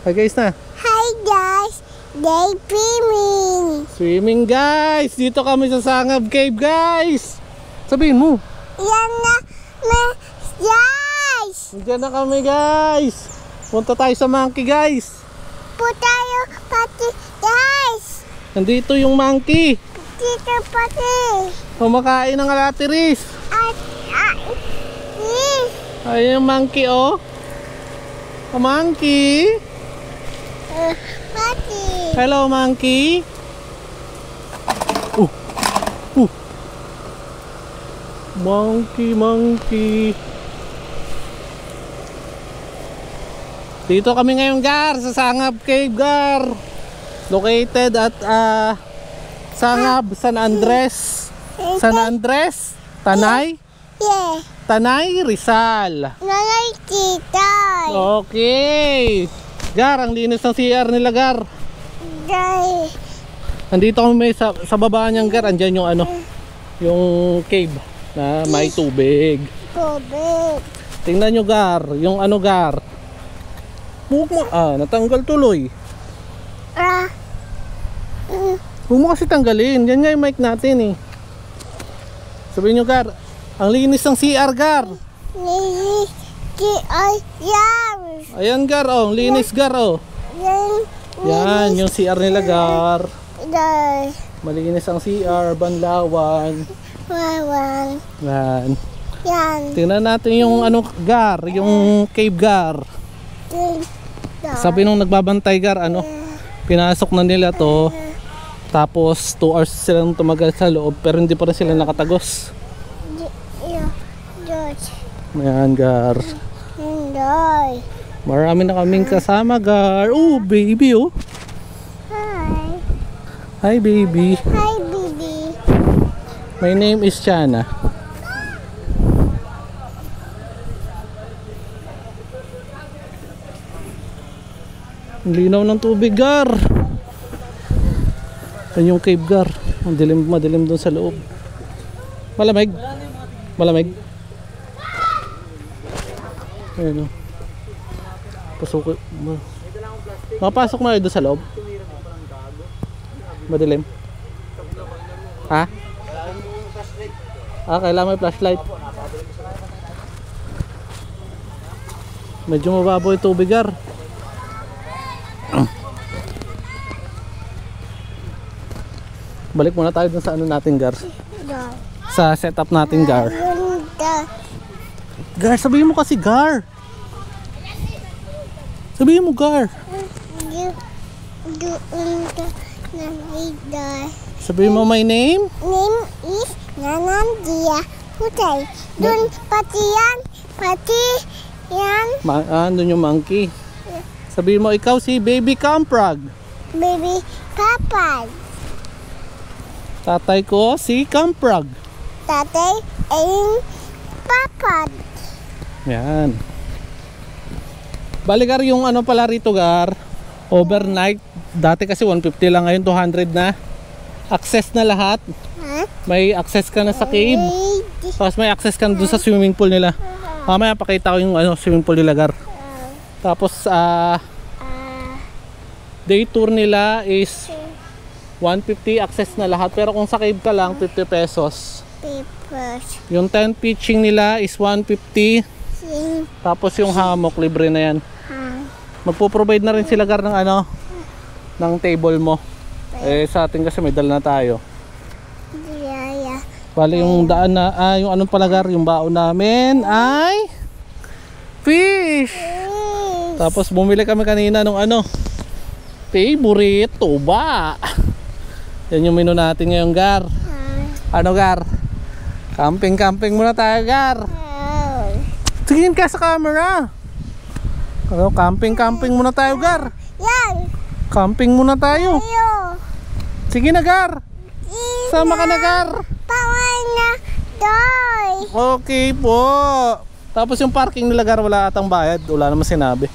Hi guys na. Hi guys, they swimming. Swimming guys. Dito kami sa Sangab Cave guys. Sabihin mo. Yan na, guys. Diyan na kami guys. Punta tayo sa monkey guys. Punta tayo pati guys. Nandito yung monkey. Dito pati. Kumakain ng alatiris. Ayun yung monkey oh. A monkey. Pati. Hello monkey. Monkey. Dito kami ngayon gar sa Sangab Cave gar. Located at Sangab, San Andres. San Andres, Tanay. Yeah. Tanay, Rizal. Nanay titay. Okay. Gar, ang linis ng CR nila gar. Guys. Nandito kami sa baba niyang gar. Andyan yung ano, yung cave na may tubig. Tubig. Tingnan nyo gar, yung ano gar. Natanggal tuloy. Huwag mo kasi tanggalin. Yan nga yung mic natin eh. Sabihin nyo gar, ang linis ng CR gar. Linis CR. Ayan gar oh, linis gar oh. Yan yung CR nila gar. Guys. Malinis ang CR, banlawan. Yan. Yan. Tingnan natin yung ano gar, yung cave gar. Sabi nung nagbabantay gar, ano, pinasok na nila to. Tapos 2 hours silang tumagal sa loob pero hindi pa rin sila nakatagos. Ayan gar. Marami na kaming kasama gar. Oh baby oh. Hi. Hi baby. Hi baby. My name is Chana. Ang linaw ng tubig gar. Yan yung cave gar. Ang dilim, madilim doon sa loob. Malamig. Malamig. Ayun o. Pasok. Mapasok na doon sa loob. Madilim. Ha? Kailangan may flashlight. Medyo mababaw yung tubig gar. Balik muna tayo dun sa ano natin gar. Sa setup natin gar. Gar, sabihin mo kasi gar. Sabihin mo gar. Sabihin mo my name. Name is Nanandia Putay. Dun pati yan. Pati yan. Dun yung monkey. Sabihin mo ikaw si Baby Camprag. Baby Kapag. Tatay ko si Camprag. Tatay ay Papad. Yan. Baligar yung ano pala rito gar. Overnight. Dati kasi 150 lang, ngayon 200 na. Access na lahat. May access ka na sa cave. Tapos may access ka na dun sa swimming pool nila. Mamaya pakita ko yung ano, swimming pool nila gar. Tapos day tour nila is 150, access na lahat. Pero kung sa cave ka lang 50 pesos. Yung 10 pitching nila is 150. Tapos yung hammock libre na yan. Magpo-provide na rin sila gar ng ano, ng table mo. Sa atin kasi may dala na tayo. Bali yung daan na, yung anong palagar, yung baon namin ay fish. Tapos bumili kami kanina nung ano, favorite tuba. Yan yung menu natin ngayon gar. Ano gar? Camping muna tayo gar. Tingin ka sa camera. Camping muna tayo gar. Yan. Camping muna tayo. Sige na gar. Sama ka na gar. Paway na doy. Okay po. Tapos yung parking nila gar, wala atang bayad. Wala naman sinabi.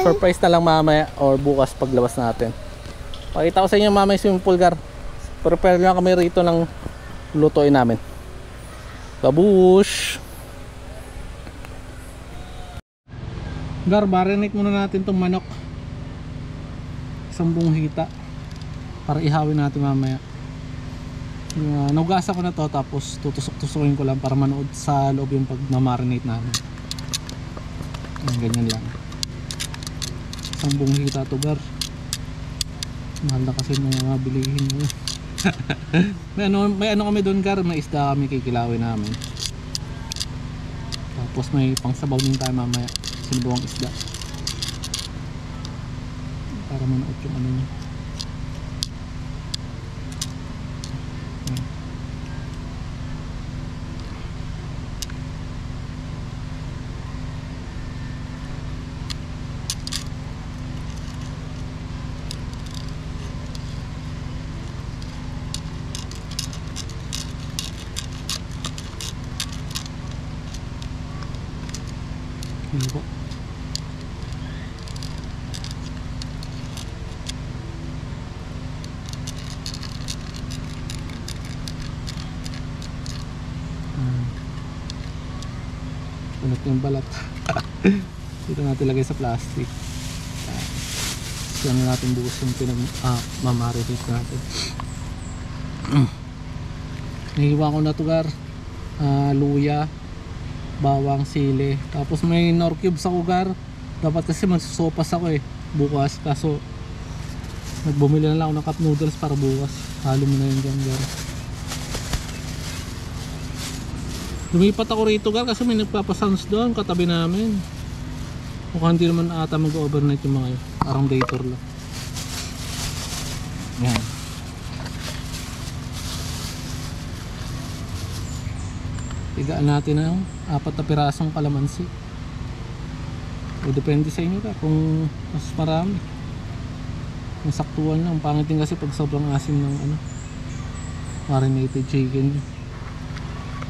Surprise na lang mamaya or bukas paglabas natin. Pakita ko sa inyo mamaya yung swimming pool gar. Prepare lang kami rito ng lutuin namin. Babush. Gar, marinate muna natin tong manok. Isang buong hita para ihawin natin mamaya. Nugasan ko na to, tapos tutusok-tusukin ko lang para manood sa loob yung pag-marinate namin. Ganyan lang. Isang buong hita to, Gar. Mahal na kasi mga bilihin mo. may ano kami doon, Gar, may isda kami kikilawin namin. Tapos may pangsabaw din tayo mamaya, sinubuang isda para manood yung ano niya. Yun po. Punot yung balat. Dito natin lagay sa plastic. Siya na natin bukas yung pinag-mamarinate natin. Nahiwa ko na to, Gar. Luya, bawang, sili, tapos may nor cubes ako, Gar. Dapat kasi magsusopas ako bukas, kaso nagbumili na lang ako ng cup noodles para bukas. Halo mo na yun dyan, Gar. Lumipat ako rito, Gar, kasi may nagpapasounds doon katabi namin. Mukhang hindi naman ata mag-overnight yung mga yun, parang day tour lang. Yan. Tigaan natin ng 4 na pirasong kalamansi. O depende sa inyo ka kung mas marami. Yung saktuan lang. Pangit din kasi pag sobrang asim ng marinated chicken.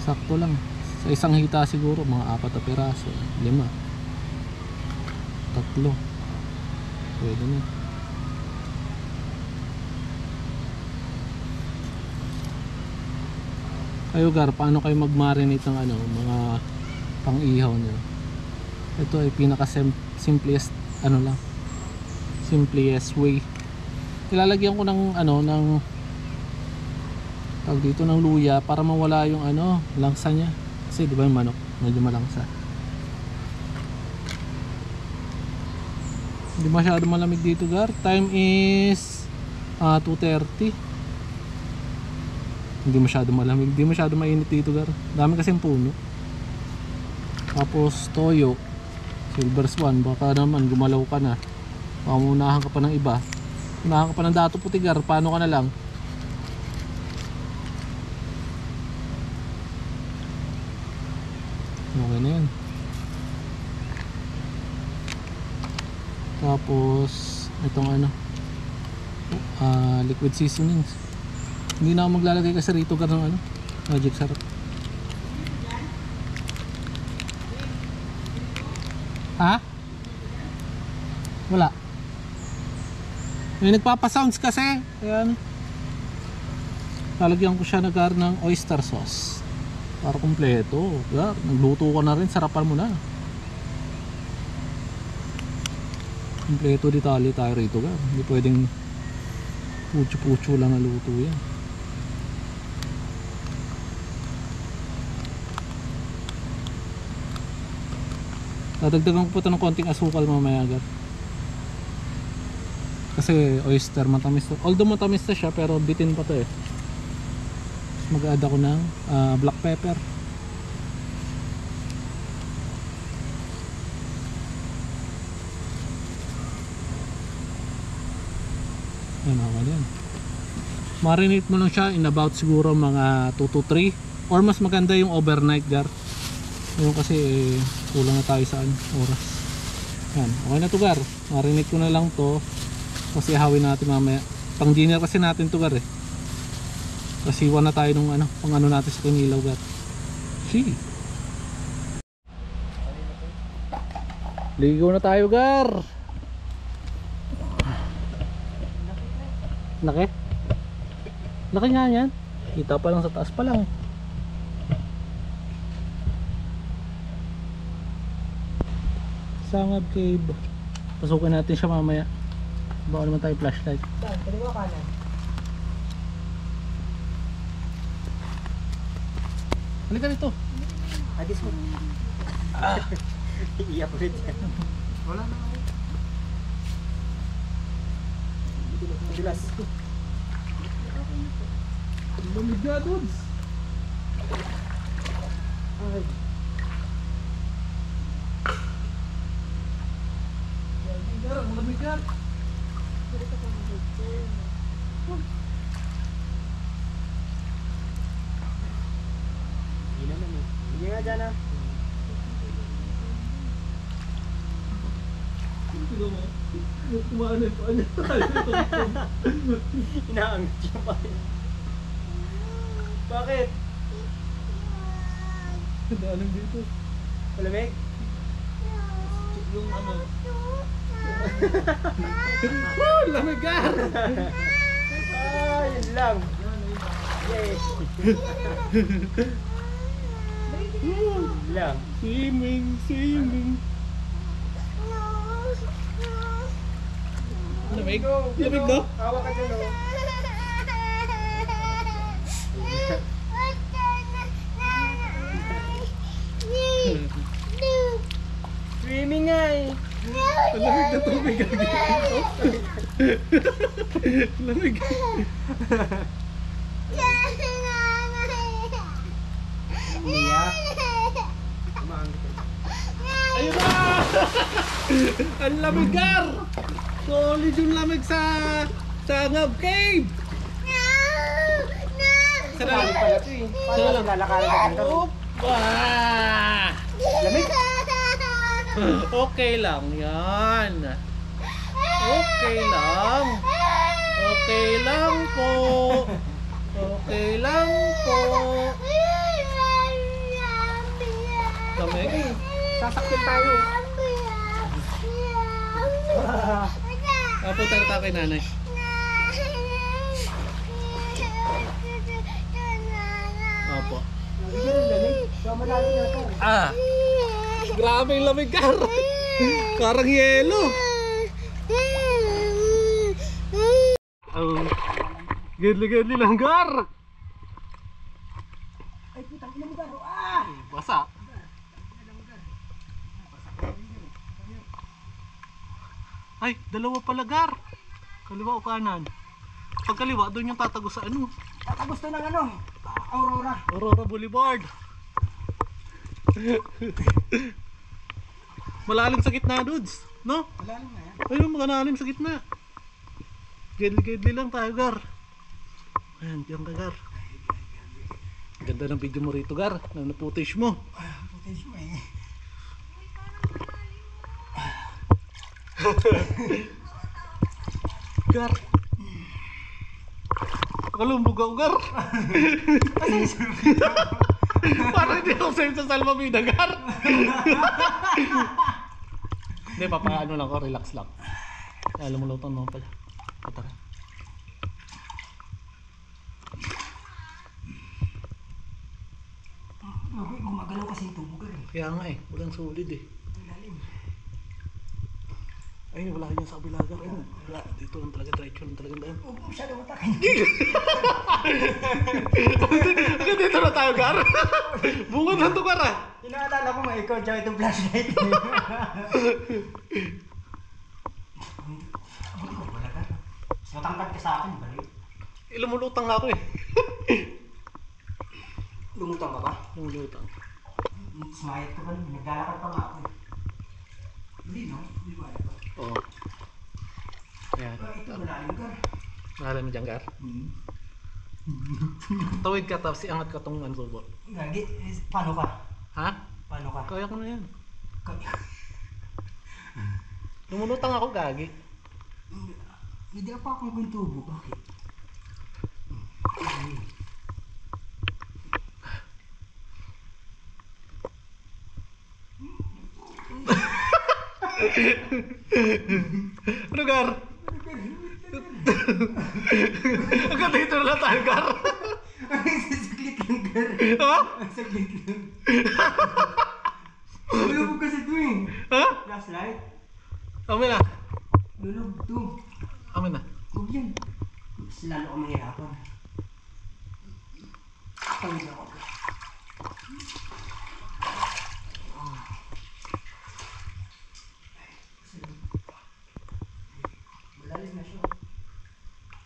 Sakto lang. Sa isang hita siguro mga 4 na piraso, 5, 3. Pwede na. Kayo, Gar, paano kayo mag-marinate ng mga pang-ihaw nyo? Ito ay simplest simplest way. Ilalagyan ko ng tawag dito ng luya para mawala yung langsa niya. Kasi di ba yung manok medyo malangsa. Hindi masyado malamig dito, Gar. Time is 2:30. Hindi masyado malamig, hindi masyado mainit dito, Gar. Dami kasing puno. Tapos toyo, silver swan, baka naman gumalaw ka na. Baka unahan ka pa ng iba. Unahan ka pa ng dato puti, Gar. Paano ka na lang? Okay na yan. Tapos itong liquid seasonings. Hindi na ako maglalagay kasi rito, Gar, ng magic sarap. Ha? Wala. May nagpapasounds kasi. Ayan. Lalagyan ko siya na, Gar, ng oyster sauce para kumpleto. Gar, nagluto ka na rin, sarapan mo na. Kumpleto detalye tayo rito, Gar. Hindi pwedeng pucho-pucho lang na luto yan. Dadagdagan ko po ito ng konting asukal mamaya, Gar. Kasi oyster matamis to. Although matamis na siya, pero bitin pa to mag-add ako ng black pepper. Yan, okay yan. Marinate mo lang siya in about siguro mga 2 to 3, or mas maganda yung overnight, Gar. Yung kasi kulang na tayo sa oras. Yan, okay na to, Gar. Marinate ko na lang to kasi ihawin natin mamaya. Pang dinner kasi natin to, Gar. Kasi iwan na tayo nung pang natin sa kinilaw, Gar. See. Ligo na tayo, Gar. Laki? Laki nga yan. Kita pa lang sa taas pa lang. Sangab Cave. Pasukin natin siya mamaya. Baka naman tayo flashlight. Saan? Kaliwa kanan. Halika dito. Adis mo. Iyak ulit yan. Wala na ako. Dulas. Lamig na, dudes. Ay. Lamig na. Hindi naman eh. Hindi nga dyan ah. Kumain na pa niya. Inaangat siya pa. Bakit? Dalim dito. Malamig? Yung ano. Woo! Lamig ka! Ah, yun lang. Yay. Yun lang. Swimming. Lamig? Lamig no? Hawa ka dyan oh. Swimming nga eh. Lamig na tubig. Lamig. Umiyak. Ayun na! Ang lamig, Gar! Solid yung lamig sa Sangab Cave! Sumali pala ito eh. Paano lalakaran ka dito? Opa! Lamig? Okay lang yan. Okay lang. Okay lang po. Okay lang po. Lamig? Sasaktin tayo. Punta na tayo kay nanay. Opo. Malalim na ito. Grabe yung lamig, Gar. Karang yelo. Gedli lang, Gar. Ay putang ina mo garo. Basa. Ay, dalawa pala, Gar. Kaliwa o kanan? Pag kaliwa, doon yung tatago sa ano? Gusto ng ano? Aurora. Aurora Boulevard. Malalim sa gitna, dudes. No? Malalim na yan. Ayun, malalim sa gitna. Gedli lang tayo, Gar. Ayan, diyan ka, Gar. Ganda ng video mo rito, Gar. Na-footage mo. Footage mo eh. Gar. Kalumbog ako, Gar. Parang hindi ako sa'yo sa salvamida, Gar. Hindi, papaano lang ako, relax lang. Alam mo lutang mo pala. Tara. Gumagalaw kasi yung tubo Gar eh. Kaya nga eh, walang solid eh. Malalim. Ayun, wala yan sa kabila, Gar. Ayun, wala. Dito lang talaga, diretso lang talaga daan. Huwag mo masyado matakin. Hanggang dito na tayo, Gar. Bungod lang to, Gar ah. Inaalala ko nga ikaw, tsaka itong flashlight. Wala ka. Matangkad ka sa akin, balik. Lumulutang nga ako eh. Lumutang ka ba? Lumulutang. Sumayat ka ba? Naglalakad pa nga ako eh. Hindi no? Hindi ba? Oo. Ayan. Ito malalim Gar. Mahalan mo dyan, Gar. Tawid ka tapos iangat ka tong ansubo. Gagi, paano ka? Ha? Paano ka? Kaya ko na yan. Lumulutang ako, gagi. Hindi ka pa akong kuntubo. Bakit? Ano, Gar? Hanggang dito na lang tayo, Gar. Saglit lang Gar. Ha? Saglit lang. Lulubog kasi ito eh. Ha? Flashlight. Amin na. Lulubog ito. Amin na. Huwag yan. Mas lalo ka mahirapan. Tawid ako. Malalim na siya.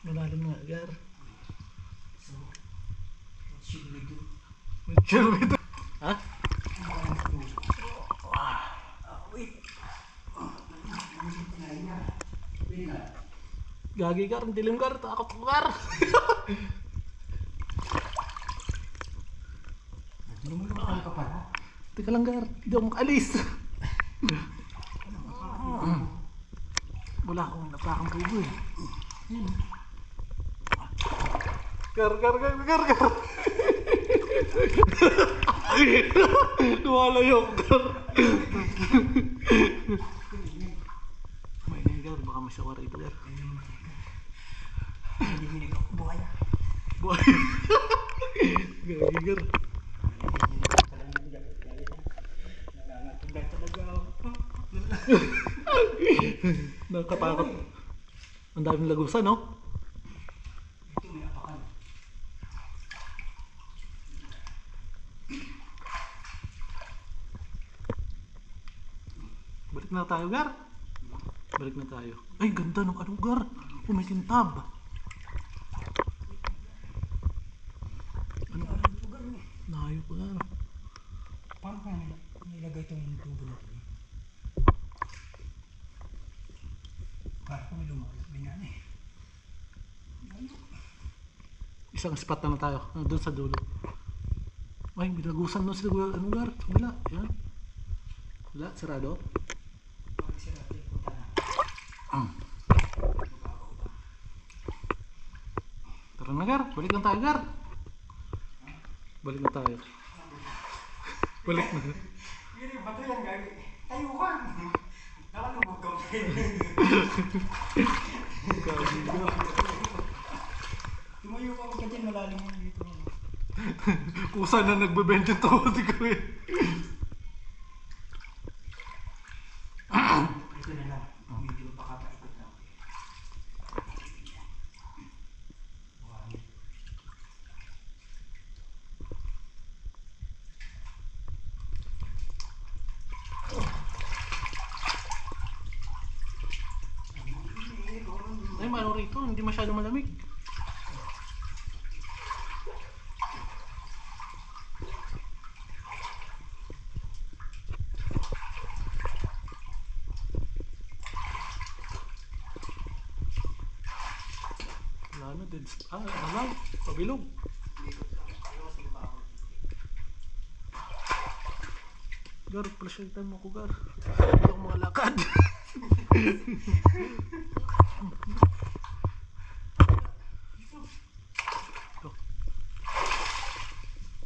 Malalim nga, Gar. So, what should we do? Chill with it. Ha? Wait. Wait na. Gagi, Gar. Ang dilim, Gar. Takot ko, Gar. Lumulungan ka pala. Teka lang, Gar. Hindi ako makalis. Wala akong napakang tubo eh. Gar. Luwalayo ako, Gar. May na, Gar. Baka masawa rito, Gar. Hinihinig ako. Buhaya. Buhay. Gagi, Gar. Nangangatagay talaga ako. Nakatakot. Ang daming lagusan, no? Ito may apakan. Balik na tayo, Gar. Balik na tayo. Ay, ganda ng ano, Gar. Kumikintab. Ano? Nayo pa, Gar. Paano kaya nilagay itong tubo na ito? Para kung may lumakas, may nga eh. Isang spot na tayo. Doon sa dulo. Ay, bilagusan doon sila. Ano, Gar? Wala. Yan. Wala, sarado. Pag sila ito, punta na. Tara na, Gar. Balik na tayo, Gar. Balik na tayo. Balik na. Hindi, bato yan gagi. Tayo ka! Nakalubog ka pa rin. Tumayo ka ka dyan, malalim mo dito. Pusa na nagbebente to. Di ko eh. Ito na lang. Medyo pakapaikot lang. Buhangin. Ay, mano rito. Hindi masyado malamig. Wala na, dead spot. Ano lang? Pabilog. Gar, flashlightan mo ko, Gar. Hindi ako makalakad. Go.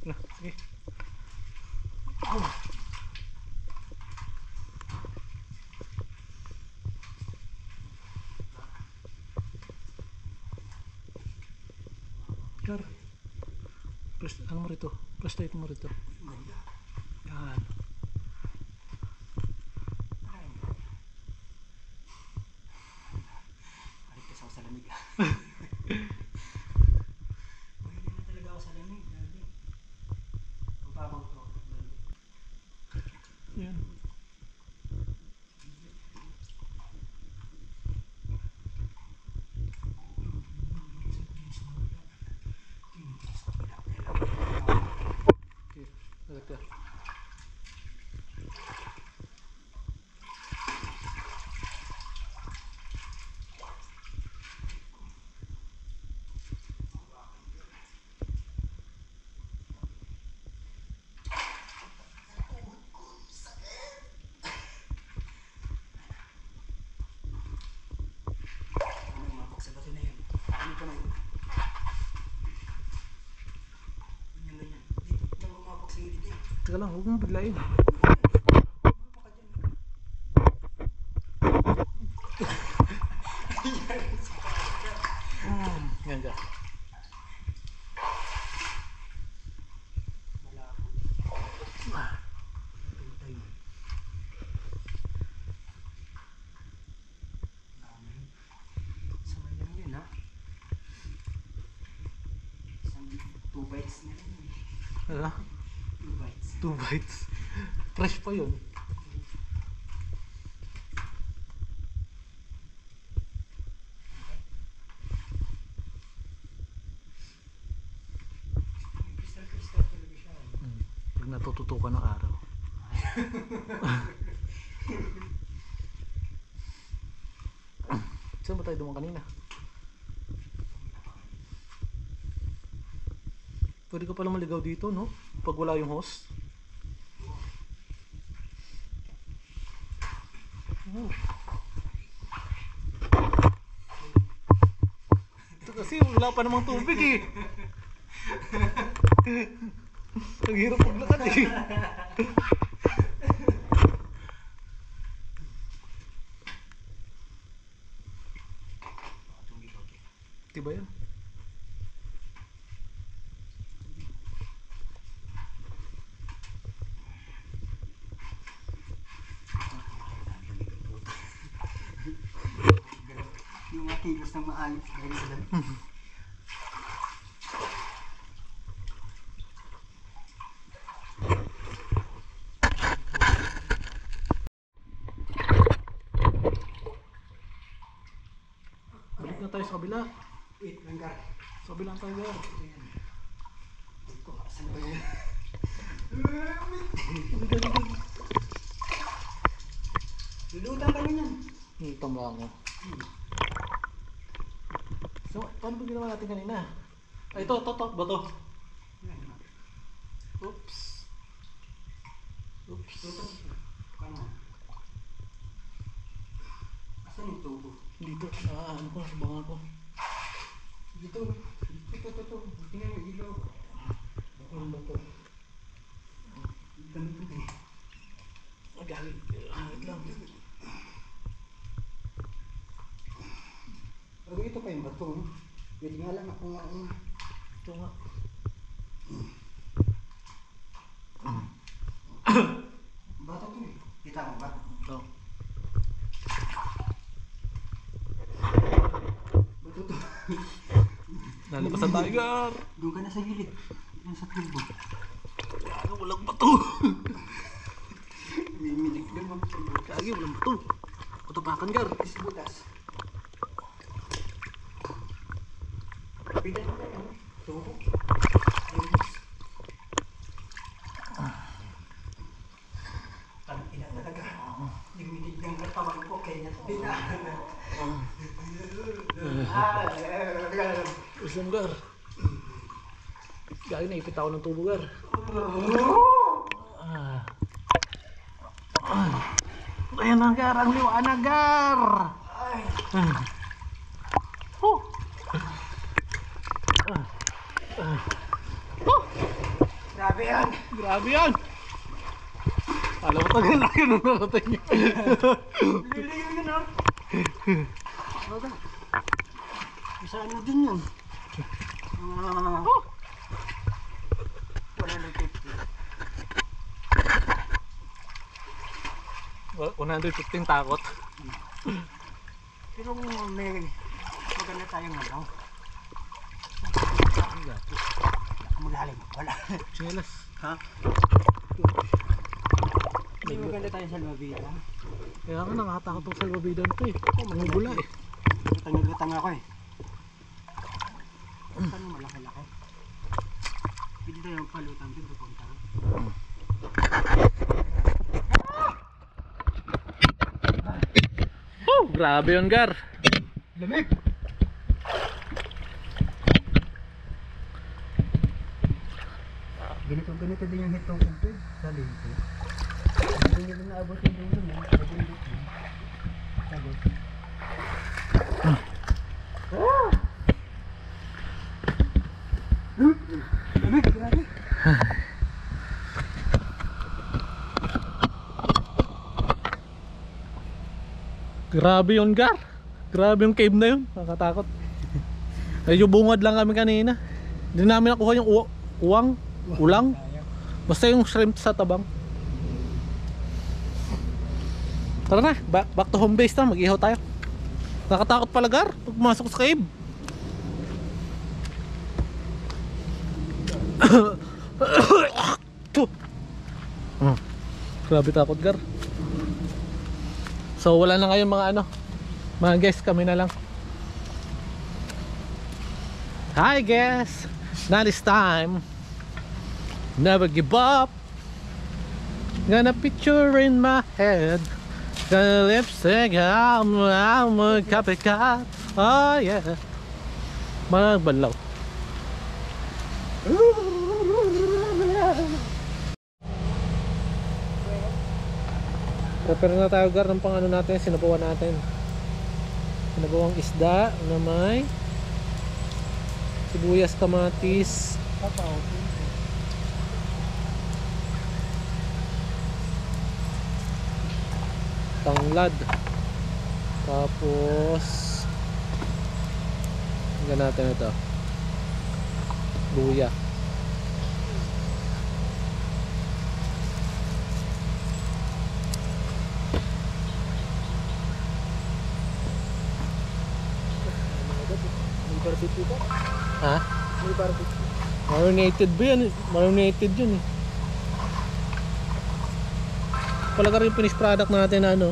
Na, sige. Gar, ano mo rito? Flashlight mo rito. Ganda. Yan. Aligtas ako sa lamig. Mahili na talaga ako sa lamig. Gagi. Magbabaw to. Yan. Okay, balik ka. Ano, mapok sa bato na yun. Ano ka na yun? Ganyan. Dito, ito mapok sa dito. Teka lang, huwag mong biglayin. Mapok ka dyan. Yan ka. Malabo. Tayo. bites na yun. Ano? 2 bites. 2 bites. Fresh pa yun. Crystal talaga siya. Pag natututukan ng araw. Saan ba tayo dumaan kanina? Pwede ka pala maligaw dito, no? Pag wala yung host. Oh. Ito kasi wala pa namang tubig eh. Ang hirap paglakad eh. Diba yan? Yung makilos na maayos dahil sa lamig. Balik na tayo sa kabila. Wait, langgar. Sa kabila tayo, Gar. Ito, asan ba yun? Lulutan kami yan. Tama ako. So, paano ba ginawa natin kanina? Ay, ito, ba to? Oops. Oops. Paano? Asan yung tubo? Dito. Ano ko, sa banga ko. Dito. Ito. Tingnan mo, ilaw. Ano ba to? Ganito eh. Magalit. Wait lang. Pero ito pa yung bato. No? Pwede nga lang ako nga. Ito nga. Bato to eh. Kita mo ba? Ito. Bato to. Nalapasan tayo, Gar. Doon ka na sa gilid. Doon sa tubo. Kaya walang bato. Mimilig din mo. Kaya walang bato. Patapakan, Gar. Is butas. Pwede mo tayo. Tubo. Ang ina talaga. Limitig ng katawan ko kaya tinahan na. Islam, Gar. Gagi, naipit ako ng tubo, Gar. Ayan na, Gar. Ang liwanag, Gar. Grabe yan. Grabe yan. Alam mo, tagal na yun ang narating. Liliyo yun ah. Baga. Isa ano din yun. 115 takot. Pero may maganda tayong ano. Magaling. Wala. Chinelas. Ha? May maganda tayo sa Luavita. Kaya nga nakakatakot ang salvavidan to eh. Mangubula eh. Gatang ako eh. Ano malaki-laki? Pwede tayo yung palutang dito punta. Grabe yun, Gar. Lamig! Ganito din yung hitong kumpid sa lingko. Hindi nyo din naabot yung dulo mo. Nabundok mo. Sagot. Lamig! Grabe! Grabe yun, Gar. Grabe yung cave na yun. Nakakatakot. Medyo bungad lang kami kanina. Hindi namin nakuha yung ulang. Basta yung shrimp sa tabang. Tara na, back to home base na. Mag-ihaw tayo. Nakatakot pala, Gar, pag pumasok sa cave. Grabe takot, Gar. So wala na ngayon mga ano, mga guys, kami na lang. Hi guys, now it's time. Never give up. Gonna picture in my head. Gonna lipstick, I'm a copycat. Oh yeah. Mga banlaw. Prepare na tayo, Gar, ng pang ano natin, sinabawan natin. Sinabawang isda na may sibuyas, kamatis, tanglad, tapos hanggang natin ito, luya. May barbecue ba? Ha? May barbecue. Marinated ba yan? Marinated yun eh. Palaga rin yung finished product natin na ano,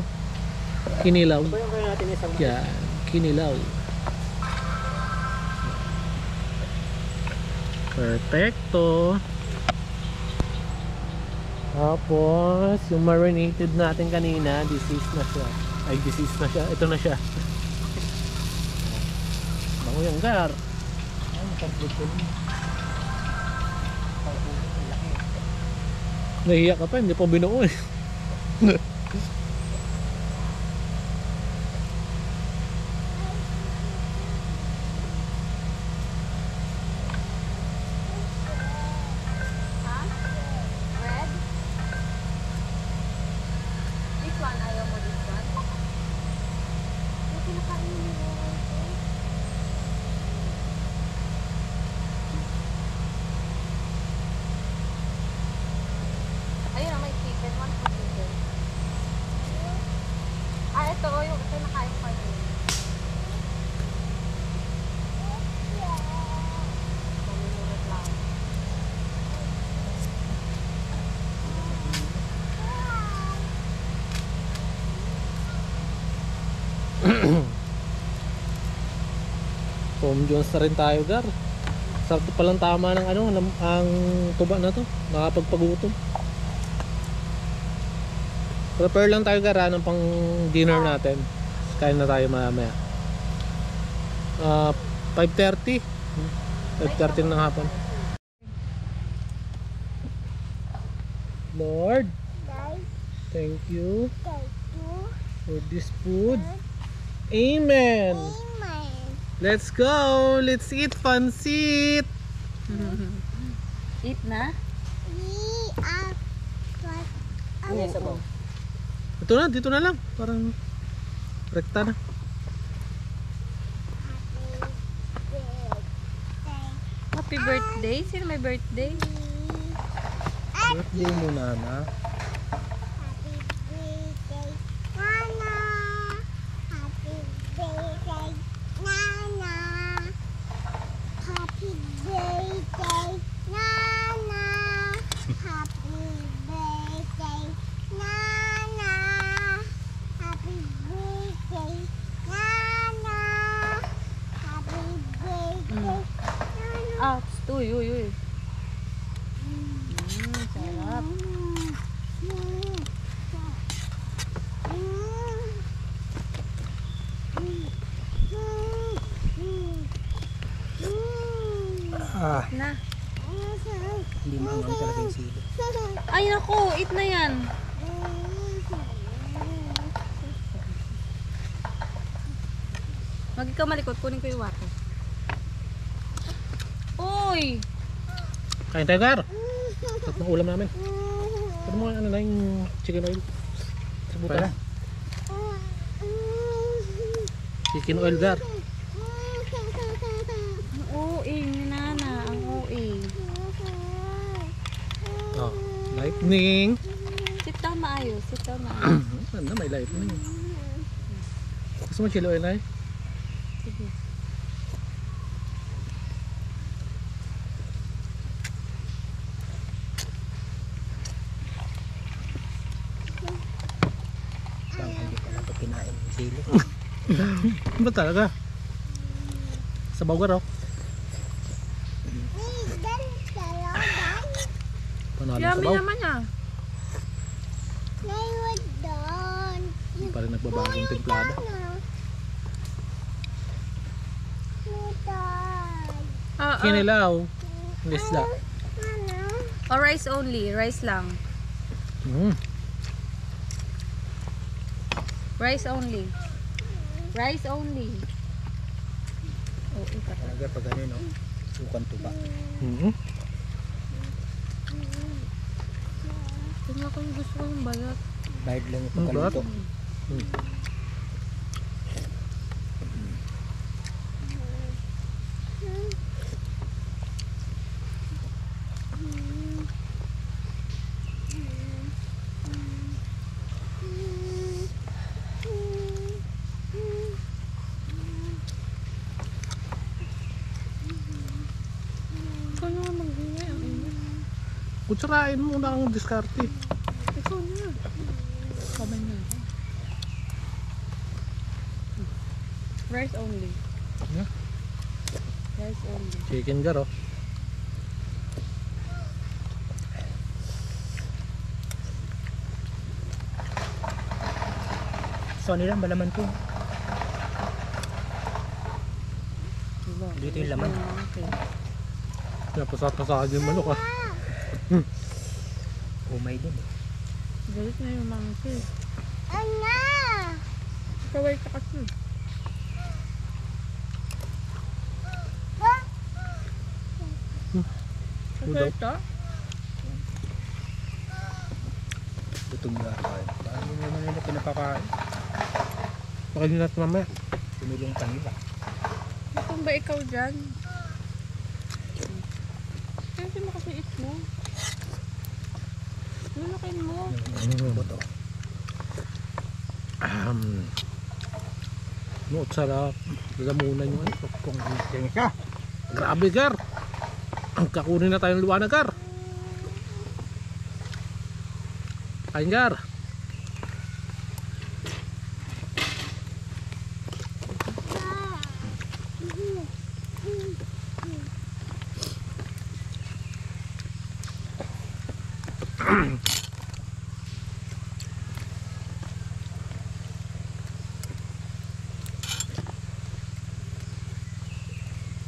kinilaw. Ito yung kaya natin isang Yan, kinilaw. Perfecto. Tapos yung marinated natin kanina, disease na siya. Ay, disease na siya. Ito na siya. Bango yung, Gar. Ay, masarap ko rin. Nahiya ka pa, hindi pa binuo eh. Red? This one, ayaw mo this one? Yung kinakain mo yung ayun na, may chicken. One for chicken. Ah, ito. Yung ito nakain pa yun. Maminunod lang. Tom Jones na rin tayo, Gar. Sarap palang tama ng ano, ang tuba na to. Nakapagpagutom. Prepare lang tayo, Gar, ng pang dinner natin. Kain na tayo mamaya. 5:30. 5:30 ng hapon. Lord, thank you for this food. Amen. Let's go. Let's eat pancit. Eat na? Ano yung sabaw? Ito na, dito na lang. Parang rekta na. Happy birthday? Sino may birthday? Birthday mo, Nana. Ah, uy, uy, uy. Sarap. Ah, Na. hindi maangang talaga yung sili. Ay, naku. Eat na yan. Wag ka malikot. Kunin ko yung water. Uy! Kain tayo, Gar. Tatlong ulam namin. Pwede mo ano na yung chicken oil. Sabutan. Pwede? Chicken oil, Gar. Ang OA ni Nana. Ang OA. Oh, lightning. Sit down maayos. Sit down maayos. Ano, may lightning. Gusto mo chili oil, Nay? Sige. kinain yung sili. Ba talaga? Sabaw ka raw. Panalo Yummy sabaw. naman ah. Hindi pa rin nagbabagong templada. Kinilaw. Isda. Or rice only, rice lang. Rice only. Rice only. Oh, ito. Talaga pag ano no, sukan tuba. Tingnan ko yung gusto ko yung balat. Bayad lang yung Ang pagkaluto. Ikaw na nga maghingay. Ang init. Kutsarain mo na ang diskarte. Ikaw na. Kabay na ako. Rice only. Yeah. Rice only. Chicken garo. So nila malaman to. Diba? Dito yung laman. Okay. Napasat-pasakan yung manok ah. Umay din eh. Galit na yung monkey. Kaway ka kasi. Udaw. Ito? Gutom na kain. Paano naman nila pinapakain? Pakalinat mamaya. Tumulong pa nila. Gutom ba ikaw dyan? Kasi mo kasi eat mo. Lulukin mo. Buto. No, sarap. Lamunan yung ano. Kung Tingin ka. grabe gar. Kakunin na tayong liwanag gar. Kain gar.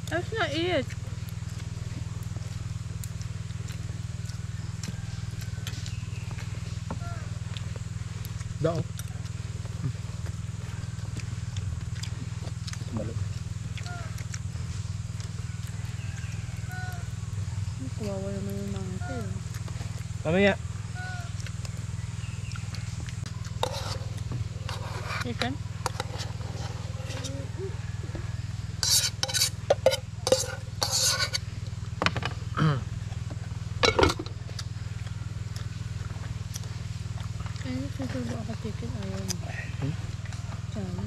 Let's not eat. Dao. Sumalo. Kawawa naman yung monkey. Mamaya. Chicken? Ay, susubo ako chicken. Ayaw mo. Tiyan.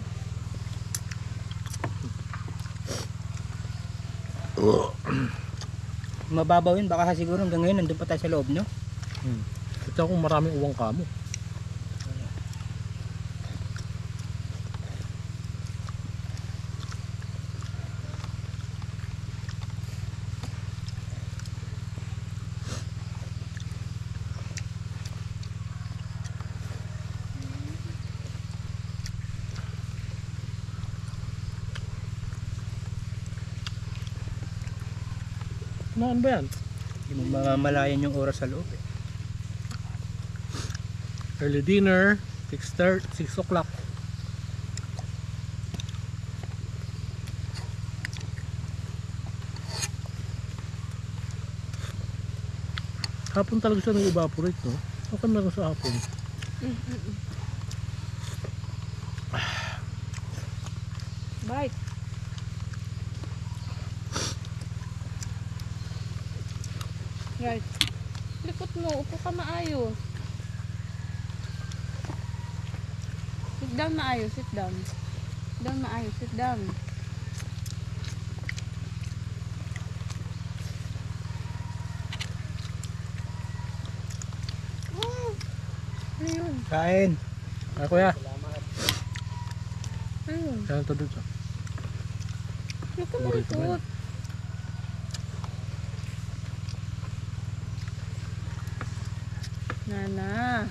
Mababaw yun. Baka siguro hanggang ngayon nandun pa tayo sa loob, no? Ito kung maraming uwang kamo. Ano ba yan? Hindi mo mamamalayan yung oras sa loob eh. Early dinner, 6 o'clock. Hapon talaga siya nag-evaporate, no? Okay meron sa hapon. Bite. Right. Likot mo. Upo ka maayos. Sit down maayos. Sit down. Sit down maayos. Sit down. Ano yun? Kain. Ah, kuya. Ayun. Kaya ito dito. Huwag ka Burrito ba malikot. Nana.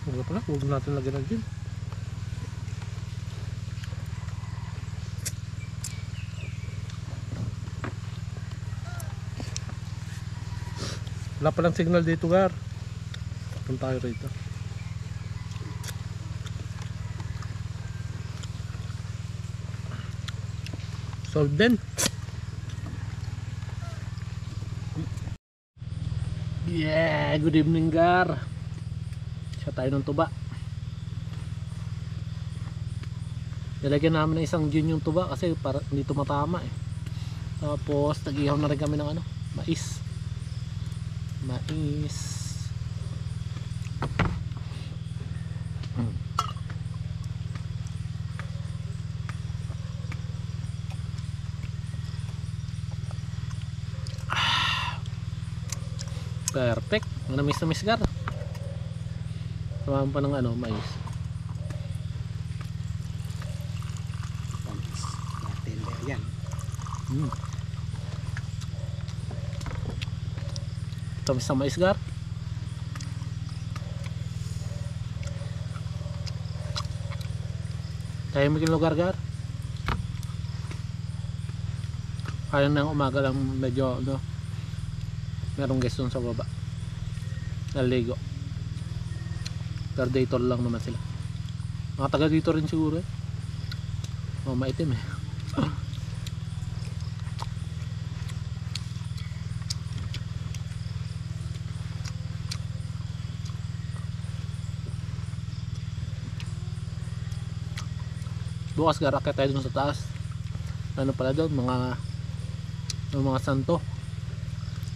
Huwag pala, huwag natin lagyan ng gin. Wala palang signal dito, Gar. Punta tayo rito. Solved din. Yeah, good evening, Gar. Siya tayo ng tuba. Nilagyan namin ng isang gin yung tuba kasi para hindi tumatama eh. Tapos nag-ihaw na rin kami ng ano, mais. Perfect. Namis na miss, Gar. Samahan pa ng ano, mais. Pampis. Tender yan. Tamis sa mais, Gar. Tahimik yung lugar, Gar. Kaya ng umaga lang medyo ano, merong guest dun sa baba. Naligo. Pero dito lang naman sila. Mga taga dito rin siguro eh. Oh, maitim eh. Bukas garakit tayo dun sa taas. Ano pala doon, mga santo.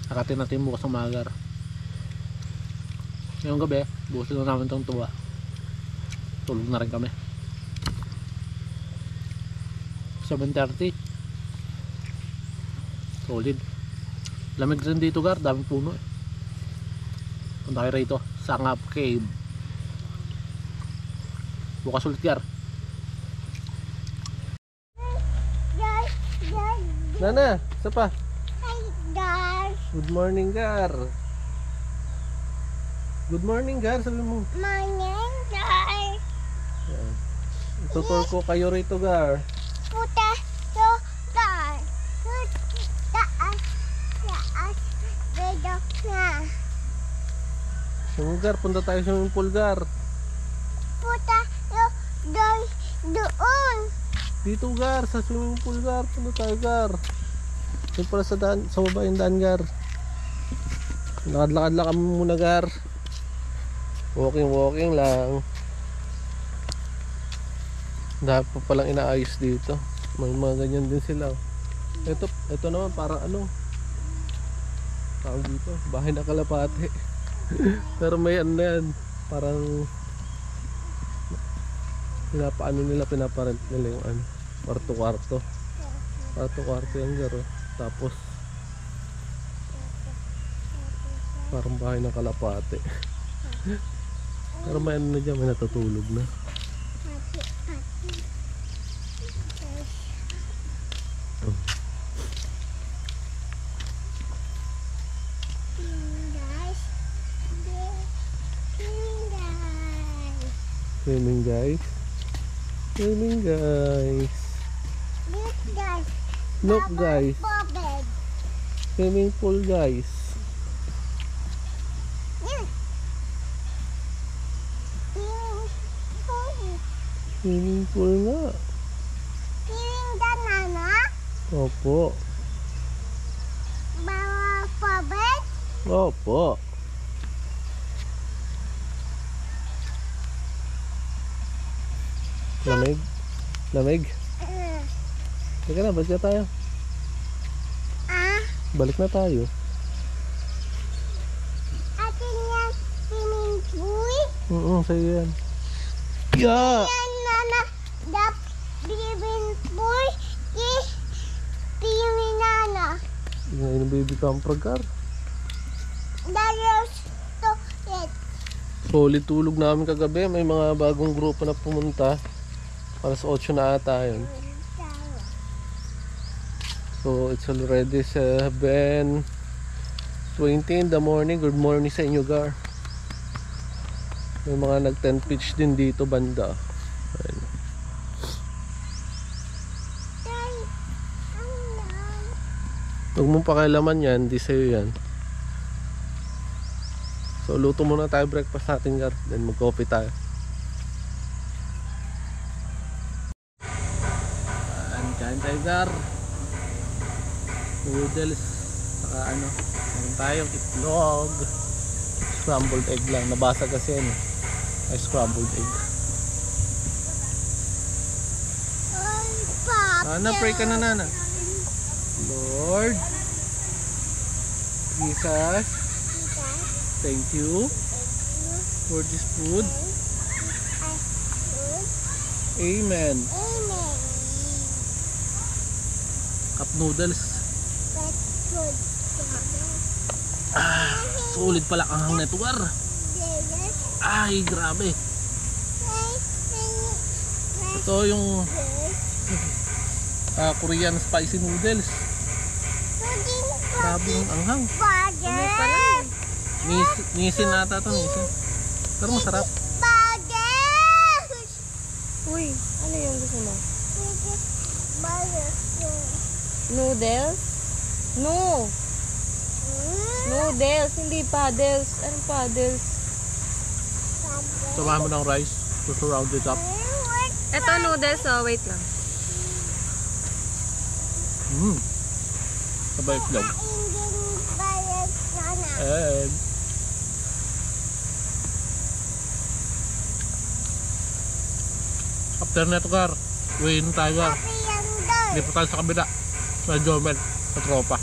Akatin natin bukas ng magar. Ngayong gabi, bukasin na namin itong tuwa. Tulog na rin kami. 7:30. Solid. Lamig rin dito, Gar, daming puno eh. Punta kayo rito, Sangap Cave. Bukas ulit, Gar. Nana, isa pa. Hi, guys. Good morning, Gar. Good morning, Gar, sabi mo. My name is Tutor ko kayo rito, Gar. Puta so guys. Taas. Bedok na. Gar, punta tayo sa swimming pool, Gar. Puta so doon. Dito, Gar, sa swimming pool, Gar. Punta tayo, Gar. Yung pala sa daan, sa baba yung daan, Gar. Lakad-lakad lang kami muna, Gar. Walking lang. Dahil pa palang inaayos dito. May mga ganyan din sila. Ito naman parang ano, tawag dito, bahay na kalapate. Pero may ano na yan, parang pinaparent nila yung ano, kwarto-kwarto yung garo. Tapos parang bahay ng kalapate. Pero may ano na dyan, may natutulog na. Swimming guys. Look guys. Swimming pool guys. Swimming pool nga. Opo. Bawa pabed. Opo. Lamig. Teka na, balik na tayo. Balik na tayo. Atin yan, swimming pool. Sa'yo yan. Yeah! Yan nana, the swimming pool is swimming nana. Yung baby camper gar. There's to it. Solid tulog namin kagabi. May mga bagong grupo na pumunta. Para sa 8 na ata yun. So it's already 7:20 in the morning. Good morning sa inyo gar. May mga nag-tent pitch din dito banda. Ayun. Huwag mong pakialaman yan, di sa'yo yan. So luto muna tayo breakfast natin gar. Then mag-coffee tayo. Kain tayo gar. Noodles. Saka ano. Meron tayong itlog. Scrambled egg lang. Nabasa kasi yan. Ay scrambled egg. Nana, pray ka na nana. Lord Jesus, thank you for this food. Amen. Cup noodles. Sulit pala ang hang neto gar. Ay grabe. Ito yung Korean spicy noodles. Grabe yung anghang. Nisin nata ito, nisin. Pero masarap. Uy, ano yung gusto mo? Noodles? No! Noodles, hindi paddles. Anong paddles? Samahan mo ng rice. To round it up. Ito noodles, oh. Wait lang. Sabay itlog. And after neto gar, uwi na tayo gar. Hindi pa tayo sa kabila. Sa Jomel, sa tropa.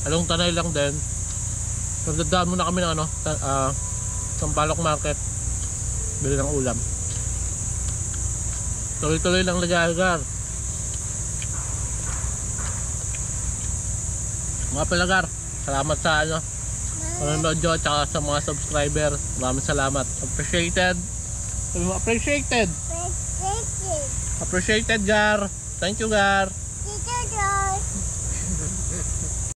Anong tanay lang din. Nagdadaan muna kami ng ano, Sampaloc Market. Bili ng ulam. Tuloy-tuloy lang lagay gar. Mga palagar, salamat sa ano, panonood nyo at saka sa mga subscriber. Maraming salamat. Appreciated. Sabi mo, appreciated. Appreciated gar. Thank you gar.